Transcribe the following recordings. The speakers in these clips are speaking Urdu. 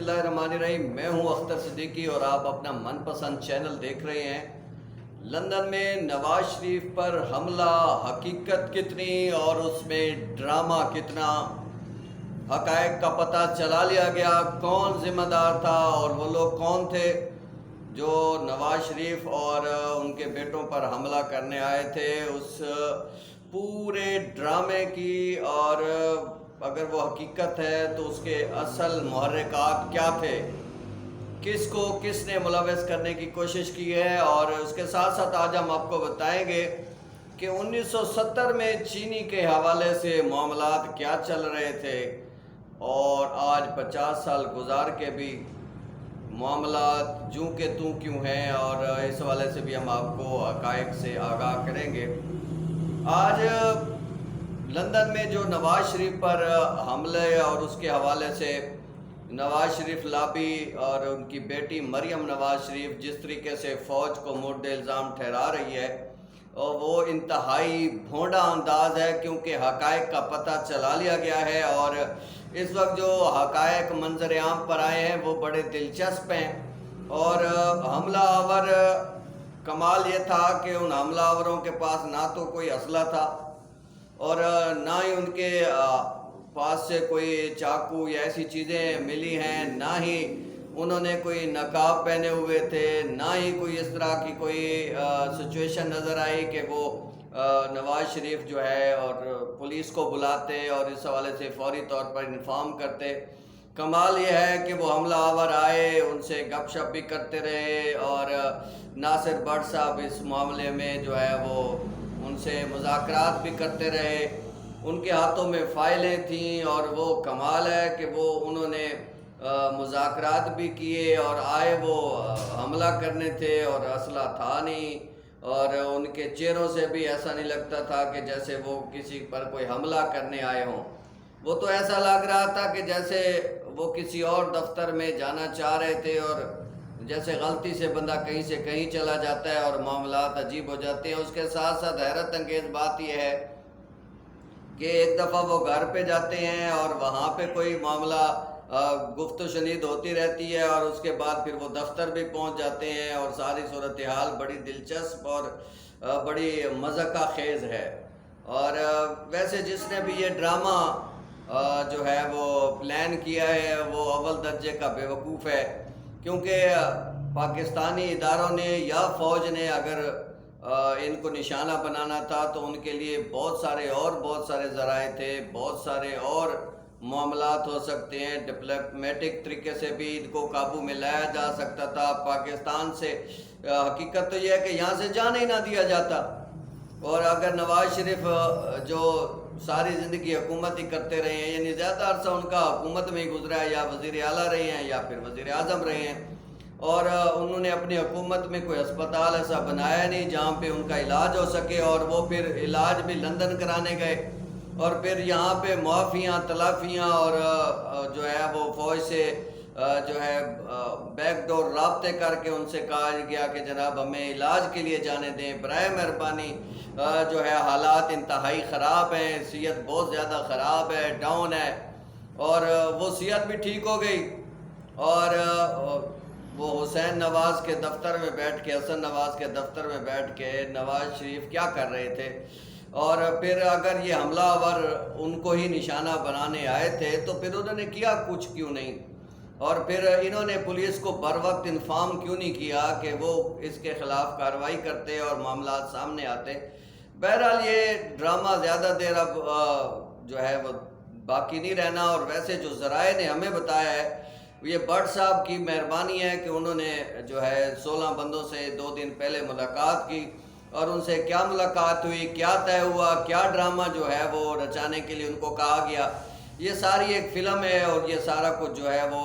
اللہ الرحمن الرحیم۔ میں ہوں اختر صدیقی اور آپ اپنا من پسند چینل دیکھ رہے ہیں۔ لندن میں نواز شریف پر حملہ، حقیقت کتنی اور اس میں ڈرامہ کتنا، حقائق کا پتہ چلا لیا گیا، کون ذمہ دار تھا اور وہ لوگ کون تھے جو نواز شریف اور ان کے بیٹوں پر حملہ کرنے آئے تھے۔ اس پورے ڈرامے کی اور اگر وہ حقیقت ہے تو اس کے اصل محرکات کیا تھے، کس کو کس نے ملوث کرنے کی کوشش کی ہے، اور اس کے ساتھ ساتھ آج ہم آپ کو بتائیں گے کہ 1970 میں چینی کے حوالے سے معاملات کیا چل رہے تھے اور آج 50 سال گزار کے بھی معاملات جوں کہ توں کیوں ہیں، اور اس حوالے سے بھی ہم آپ کو حقائق سے آگاہ کریں گے۔ آج لندن میں جو نواز شریف پر حملے اور اس کے حوالے سے نواز شریف لابی اور ان کی بیٹی مریم نواز شریف جس طریقے سے فوج کو مورد الزام ٹھہرا رہی ہے، اور وہ انتہائی بھونڈا انداز ہے کیونکہ حقائق کا پتہ چلا لیا گیا ہے، اور اس وقت جو حقائق منظر عام پر آئے ہیں وہ بڑے دلچسپ ہیں۔ اور حملہ آور کمال یہ تھا کہ ان حملہ آوروں کے پاس نہ تو کوئی اسلحہ تھا اور نہ ہی ان کے پاس سے کوئی چاقو یا ایسی چیزیں ملی ہیں، نہ ہی انہوں نے کوئی نقاب پہنے ہوئے تھے، نہ ہی کوئی اس طرح کی کوئی سچویشن نظر آئی کہ وہ نواز شریف جو ہے اور پولیس کو بلاتے اور اس حوالے سے فوری طور پر انفارم کرتے۔ کمال یہ ہے کہ وہ حملہ آور آئے، ان سے گپ شپ بھی کرتے رہے، اور ناصر بٹ صاحب اس معاملے میں جو ہے وہ ان سے مذاکرات بھی کرتے رہے۔ ان کے ہاتھوں میں فائلیں تھیں اور وہ کمال ہے کہ وہ انہوں نے مذاکرات بھی کیے اور آئے وہ حملہ کرنے تھے اور اسلحہ تھا نہیں، اور ان کے چہروں سے بھی ایسا نہیں لگتا تھا کہ جیسے وہ کسی پر کوئی حملہ کرنے آئے ہوں۔ وہ تو ایسا لگ رہا تھا کہ جیسے وہ کسی اور دفتر میں جانا چاہ رہے تھے، اور جیسے غلطی سے بندہ کہیں سے کہیں چلا جاتا ہے اور معاملات عجیب ہو جاتے ہیں۔ اس کے ساتھ ساتھ حیرت انگیز بات یہ ہے کہ ایک دفعہ وہ گھر پہ جاتے ہیں اور وہاں پہ کوئی معاملہ گفت و شنید ہوتی رہتی ہے، اور اس کے بعد پھر وہ دفتر بھی پہنچ جاتے ہیں، اور ساری صورتحال بڑی دلچسپ اور بڑی مضحکہ خیز ہے۔ اور ویسے جس نے بھی یہ ڈرامہ جو ہے وہ پلان کیا ہے وہ اول درجے کا بیوقوف ہے، کیونکہ پاکستانی اداروں نے یا فوج نے اگر ان کو نشانہ بنانا تھا تو ان کے لیے بہت سارے ذرائع تھے، بہت سارے اور معاملات ہو سکتے ہیں، ڈپلومیٹک طریقے سے بھی ان کو قابو میں لایا جا سکتا تھا۔ پاکستان سے حقیقت تو یہ ہے کہ یہاں سے جانے ہی نہ دیا جاتا، اور اگر نواز شریف جو ساری زندگی حکومت ہی کرتے رہے ہیں، یعنی زیادہ عرصہ ان کا حکومت میں ہی گزرا ہے، یا وزیر اعلیٰ رہے ہیں یا پھر وزیر اعظم رہے ہیں، اور انہوں نے اپنی حکومت میں کوئی اسپتال ایسا بنایا نہیں جہاں پہ ان کا علاج ہو سکے، اور وہ پھر علاج بھی لندن کرانے گئے، اور پھر یہاں پہ معافیاں تلافیاں اور جو ہے وہ فوج سے جو ہے بیک ڈور رابطے کر کے ان سے کہا گیا کہ جناب ہمیں علاج کے لیے جانے دیں، برائے مہربانی، جو ہے حالات انتہائی خراب ہیں، صحت بہت زیادہ خراب ہے، ڈاؤن ہے، اور وہ صحت بھی ٹھیک ہو گئی، اور وہ حسین نواز کے دفتر میں بیٹھ کے، حسن نواز کے دفتر میں بیٹھ کے نواز شریف کیا کر رہے تھے، اور پھر اگر یہ حملہ آور ان کو ہی نشانہ بنانے آئے تھے تو پھر انہوں نے کیا کچھ کیوں نہیں، اور پھر انہوں نے پولیس کو بر وقت انفارم کیوں نہیں کیا کہ وہ اس کے خلاف کارروائی کرتے اور معاملات سامنے آتے۔ بہرحال یہ ڈرامہ زیادہ دیر اب جو ہے وہ باقی نہیں رہنا، اور ویسے جو ذرائع نے ہمیں بتایا ہے یہ بٹ صاحب کی مہربانی ہے کہ انہوں نے جو ہے 16 بندوں سے 2 دن پہلے ملاقات کی، اور ان سے کیا ملاقات ہوئی، کیا طے ہوا، کیا ڈرامہ جو ہے وہ رچانے کے لیے ان کو کہا گیا، یہ ساری ایک فلم ہے، اور یہ سارا کچھ جو ہے وہ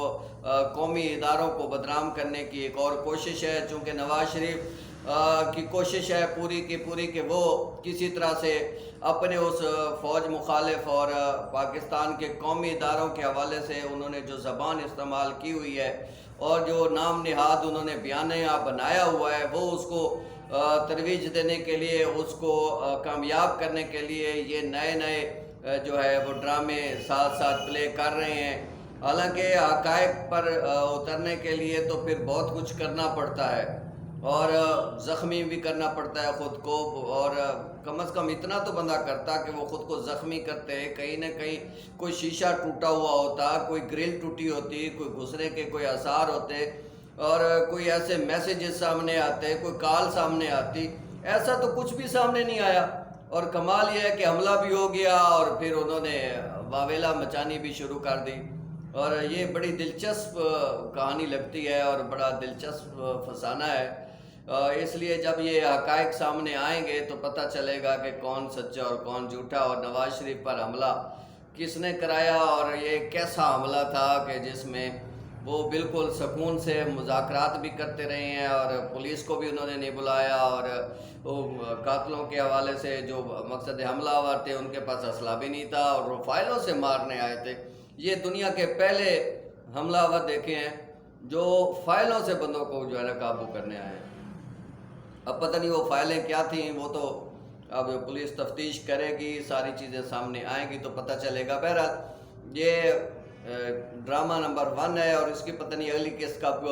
قومی اداروں کو بدنام کرنے کی ایک اور کوشش ہے، چونکہ نواز شریف کی کوشش ہے پوری کی پوری کہ وہ کسی طرح سے اپنے اس فوج مخالف اور پاکستان کے قومی اداروں کے حوالے سے انہوں نے جو زبان استعمال کی ہوئی ہے اور جو نام نہاد انہوں نے بیانیہ بنایا ہوا ہے، وہ اس کو ترویج دینے کے لیے، اس کو کامیاب کرنے کے لیے یہ نئے جو ہے وہ ڈرامے ساتھ ساتھ پلے کر رہے ہیں۔ حالانکہ حقائق پر اترنے کے لیے تو پھر بہت کچھ کرنا پڑتا ہے اور زخمی بھی کرنا پڑتا ہے خود کو، اور کم از کم اتنا تو بندہ کرتا کہ وہ خود کو زخمی کرتے، کہیں نہ کہیں کوئی شیشہ ٹوٹا ہوا ہوتا، کوئی گرل ٹوٹی ہوتی، کوئی گھسنے کے کوئی آثار ہوتے، اور کوئی ایسے میسیجز سامنے آتے، کوئی کال سامنے آتی۔ ایسا تو کچھ بھی سامنے نہیں آیا، اور کمال یہ ہے کہ حملہ بھی ہو گیا اور پھر انہوں نے واویلا مچانی بھی شروع کر دی۔ اور یہ بڑی دلچسپ کہانی لگتی ہے اور بڑا دلچسپ فسانہ ہے۔ اس لیے جب یہ حقائق سامنے آئیں گے تو پتہ چلے گا کہ کون سچا اور کون جھوٹا، اور نواز شریف پر حملہ کس نے کرایا، اور یہ کیسا حملہ تھا کہ جس میں وہ بالکل سکون سے مذاکرات بھی کرتے رہے ہیں، اور پولیس کو بھی انہوں نے نہیں بلایا، اور وہ قاتلوں کے حوالے سے جو مقصد حملہ آور تھے ان کے پاس اسلحہ بھی نہیں تھا اور وہ فائلوں سے مارنے آئے تھے۔ یہ دنیا کے پہلے حملہ آور دیکھے ہیں جو فائلوں سے بندوں کو جو ہے نا قابو کرنے آئے ہیں۔ اب پتہ نہیں وہ فائلیں کیا تھیں، وہ تو اب پولیس تفتیش کرے گی، ساری چیزیں سامنے آئیں گی تو پتہ چلے گا۔ بہرحال یہ ڈرامہ نمبر 1 ہے، اور اس کی پتہ نہیں اگلی قسط کب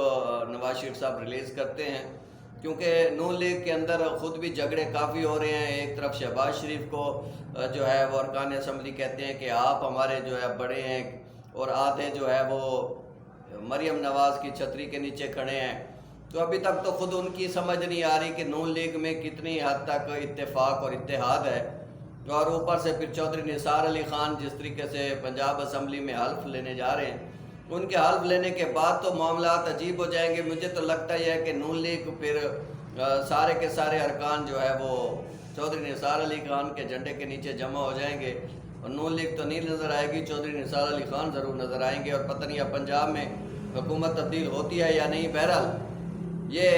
نواز شریف صاحب ریلیز کرتے ہیں، کیونکہ نون لیگ کے اندر خود بھی جھگڑے کافی ہو رہے ہیں۔ ایک طرف شہباز شریف کو جو ہے وہ ارکان اسمبلی کہتے ہیں کہ آپ ہمارے جو ہے بڑے ہیں، اور آدھے جو ہے وہ مریم نواز کی چھتری کے نیچے کھڑے ہیں۔ تو ابھی تک تو خود ان کی سمجھ نہیں آ رہی کہ نون لیگ میں کتنی حد تک اتفاق اور اتحاد ہے، اور اوپر سے پھر چودھری نثار علی خان جس طریقے سے پنجاب اسمبلی میں حلف لینے جا رہے ہیں، ان کے حلف لینے کے بعد تو معاملات عجیب ہو جائیں گے۔ مجھے تو لگتا ہی ہے کہ نون لیگ پھر سارے کے سارے ارکان جو ہے وہ چودھری نثار علی خان کے جھنڈے کے نیچے جمع ہو جائیں گے، اور نون لیگ تو نہیں نظر آئے گی، چودھری نثار علی خان ضرور نظر آئیں گے، اور پتہ نہیں اب پنجاب میں حکومت تبدیل ہوتی ہے یا نہیں۔ بہرحال یہ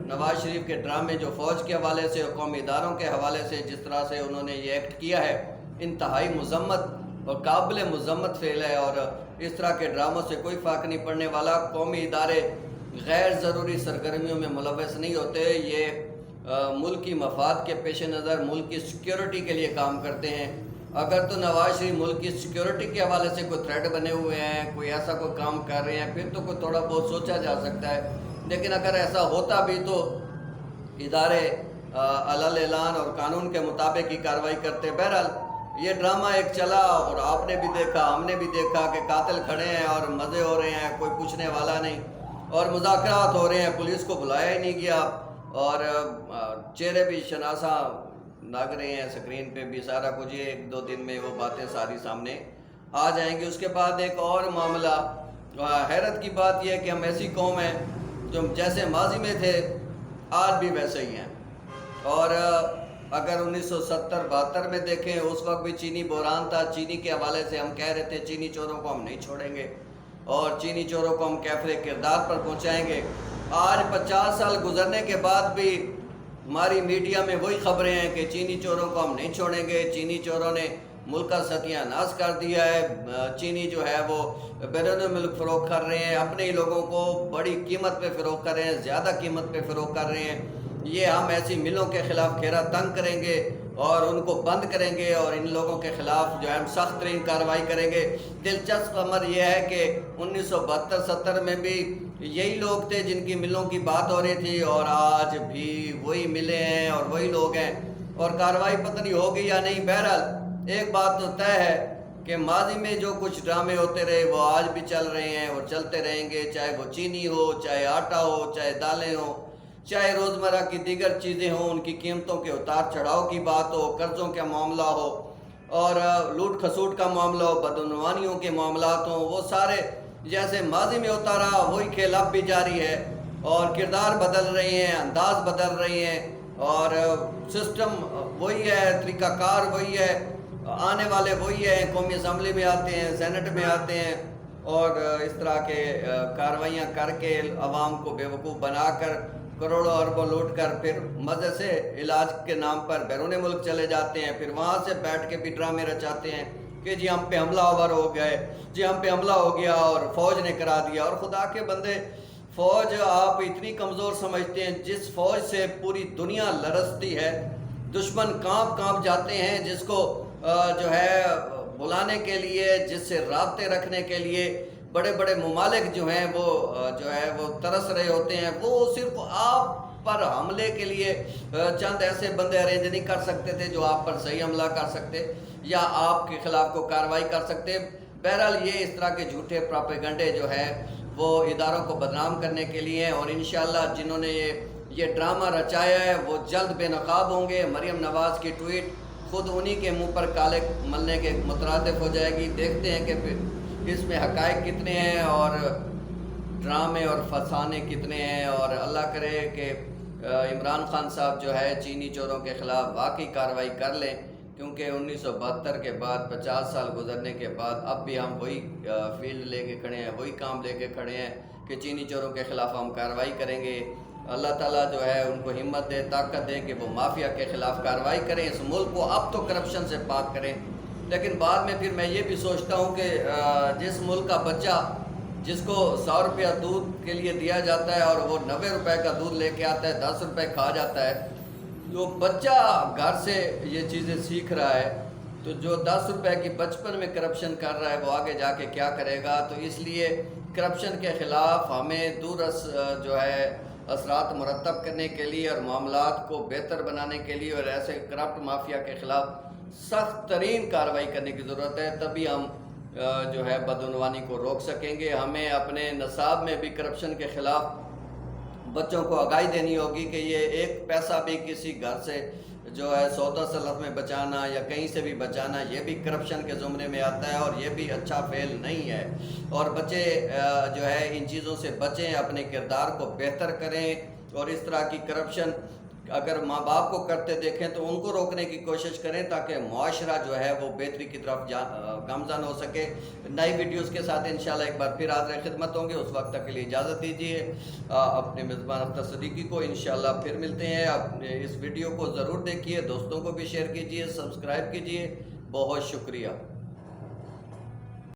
نواز شریف کے ڈرامے جو فوج کے حوالے سے، قومی اداروں کے حوالے سے جس طرح سے انہوں نے یہ ایکٹ کیا ہے، انتہائی مذمت اور قابل مذمت فعل ہے، اور اس طرح کے ڈراموں سے کوئی فرق نہیں پڑنے والا۔ قومی ادارے غیر ضروری سرگرمیوں میں ملوث نہیں ہوتے، یہ ملک کی مفاد کے پیش نظر ملک کی سیکیورٹی کے لیے کام کرتے ہیں۔ اگر تو نواز شریف ملک کی سیکیورٹی کے حوالے سے کوئی تھریٹ بنے ہوئے ہیں، کوئی ایسا کوئی کام کر رہے ہیں، پھر تو کوئی تھوڑا بہت سوچا جا سکتا ہے، لیکن اگر ایسا ہوتا بھی تو ادارے علل اعلان اور قانون کے مطابق ہی کارروائی کرتے۔ بہرحال یہ ڈرامہ ایک چلا، اور آپ نے بھی دیکھا، ہم نے بھی دیکھا کہ قاتل کھڑے ہیں اور مزے ہو رہے ہیں، کوئی پوچھنے والا نہیں، اور مذاکرات ہو رہے ہیں، پولیس کو بلایا ہی نہیں گیا، اور چہرے بھی شناسا لگ رہے ہیں، سکرین پہ بھی سارا کچھ۔ یہ 1-2 دن میں وہ باتیں ساری سامنے آ جائیں گی۔ اس کے بعد ایک اور معاملہ، حیرت کی بات یہ ہے کہ ہم ایسی قوم ہیں جو جیسے ماضی میں تھے آج بھی ویسے ہی ہیں، اور اگر 1970-72 میں دیکھیں اس وقت بھی چینی بحران تھا، چینی کے حوالے سے ہم کہہ رہے تھے چینی چوروں کو ہم نہیں چھوڑیں گے اور چینی چوروں کو ہم کیفر کردار پر پہنچائیں گے۔ آج 50 سال گزرنے کے بعد بھی ہماری میڈیا میں وہی خبریں ہیں کہ چینی چوروں کو ہم نہیں چھوڑیں گے، چینی چوروں نے ملک کا ستیہ ناش کر دیا ہے، چینی جو ہے وہ بیرون ملک فروخت کر رہے ہیں، اپنے ہی لوگوں کو بڑی قیمت پہ فروخت کر رہے ہیں، زیادہ قیمت پہ فروخت کر رہے ہیں۔ یہ ہم ایسی ملوں کے خلاف گھیرا تنگ کریں گے اور ان کو بند کریں گے، اور ان لوگوں کے خلاف جو ہے ہم سخت ترین کارروائی کریں گے۔ دلچسپ امر یہ ہے کہ 1972-70 میں بھی یہی لوگ تھے جن کی ملوں کی بات ہو رہی تھی، اور آج بھی وہی ملیں ہیں اور وہی لوگ ہیں، اور کارروائی پتہ نہیں ہوگی یا نہیں۔ بہرحال ایک بات تو طے ہے کہ ماضی میں جو کچھ ڈرامے ہوتے رہے وہ آج بھی چل رہے ہیں اور چلتے رہیں گے، چاہے وہ چینی ہو، چاہے آٹا ہو، چاہے دالیں ہوں، چاہے روزمرہ کی دیگر چیزیں ہوں، ان کی قیمتوں کے اتار چڑھاؤ کی بات ہو، قرضوں کا معاملہ ہو، اور لوٹ کھسوٹ کا معاملہ ہو، بدعنوانیوں کے معاملات ہوں، وہ سارے جیسے ماضی میں ہوتا رہا وہی کھیل اب بھی جاری ہے، اور کردار بدل رہے ہیں، انداز بدل رہے ہیں، اور سسٹم وہی ہے، طریقہ کار وہی ہے، آنے والے وہی ہیں، قومی اسمبلی میں آتے ہیں، سینٹ میں آتے ہیں، اور اس طرح کے کارروائیاں کر کے عوام کو بیوقوف بنا کر کروڑوں اربوں لوٹ کر پھر مزے سے علاج کے نام پر بیرون ملک چلے جاتے ہیں، پھر وہاں سے بیٹھ کے بھی ڈرامے رچاتے ہیں کہ جی ہم پہ حملہ آور ہو گئے، جی ہم پہ حملہ ہو گیا اور فوج نے کرا دیا۔ اور خدا کے بندے، فوج آپ اتنی کمزور سمجھتے ہیں، جس فوج سے پوری دنیا لرزتی ہے، دشمن کانپ جاتے ہیں، جس کو جو ہے بلانے کے لیے، جس سے رابطے رکھنے کے لیے بڑے بڑے ممالک جو ہیں وہ وہ ترس رہے ہوتے ہیں، وہ صرف آپ پر حملے کے لیے چند ایسے بندے ارینج نہیں کر سکتے تھے جو آپ پر صحیح حملہ کر سکتے یا آپ کے خلاف کو کارروائی کر سکتے۔ بہرحال یہ اس طرح کے جھوٹے پراپیگنڈے جو ہے وہ اداروں کو بدنام کرنے کے لیے ہیں، اور انشاءاللہ جنہوں نے یہ ڈرامہ رچایا ہے وہ جلد بے نقاب ہوں گے۔ مریم نواز کی ٹویٹ خود انہی کے منہ پر کالے ملنے کے مترادف ہو جائے گی۔ دیکھتے ہیں کہ پھر اس میں حقائق کتنے ہیں اور ڈرامے اور فسانے کتنے ہیں، اور اللہ کرے کہ عمران خان صاحب جو ہے چینی چوروں کے خلاف واقعی کارروائی کر لیں، کیونکہ 1972 کے بعد 50 سال گزرنے کے بعد اب بھی ہم وہی فیلڈ لے کے کھڑے ہیں، وہی کام لے کے کھڑے ہیں کہ چینی چوروں کے خلاف ہم کارروائی کریں گے۔ اللہ تعالیٰ جو ہے ان کو ہمت دے، طاقت دے کہ وہ مافیا کے خلاف کارروائی کریں، اس ملک کو اب تو کرپشن سے پاک کریں۔ لیکن بعد میں پھر میں یہ بھی سوچتا ہوں کہ جس ملک کا بچہ جس کو 100 روپیہ دودھ کے لیے دیا جاتا ہے اور وہ 90 روپے کا دودھ لے کے آتا ہے، 10 روپے کھا جاتا ہے، جو بچہ گھر سے یہ چیزیں سیکھ رہا ہے، تو جو 10 روپے کی بچپن میں کرپشن کر رہا ہے وہ آگے جا کے کیا کرے گا؟ تو اس لیے کرپشن کے خلاف ہمیں جو ہے اثرات مرتب کرنے کے لیے اور معاملات کو بہتر بنانے کے لیے اور ایسے کرپٹ مافیا کے خلاف سخت ترین کارروائی کرنے کی ضرورت ہے، تبھی ہم جو ہے بدعنوانی کو روک سکیں گے۔ ہمیں اپنے نصاب میں بھی کرپشن کے خلاف بچوں کو آگاہی دینی ہوگی کہ یہ ایک پیسہ بھی کسی گھر سے جو ہے سودا سلف میں بچانا یا کہیں سے بھی بچانا، یہ بھی کرپشن کے زمرے میں آتا ہے اور یہ بھی اچھا فعل نہیں ہے۔ اور بچے جو ہے ان چیزوں سے بچیں، اپنے کردار کو بہتر کریں، اور اس طرح کی کرپشن اگر ماں باپ کو کرتے دیکھیں تو ان کو روکنے کی کوشش کریں تاکہ معاشرہ جو ہے وہ بہتری کی طرف گامزن ہو سکے۔ نئی ویڈیوز کے ساتھ انشاءاللہ ایک بار پھر حاضر خدمت ہوں گے، اس وقت تک کے لیے اجازت دیجیے۔ اپنے میزبان اختر صدیقی کو انشاءاللہ پھر ملتے ہیں۔ آپ اس ویڈیو کو ضرور دیکھیے، دوستوں کو بھی شیئر کیجیے، سبسکرائب کیجیے۔ بہت شکریہ۔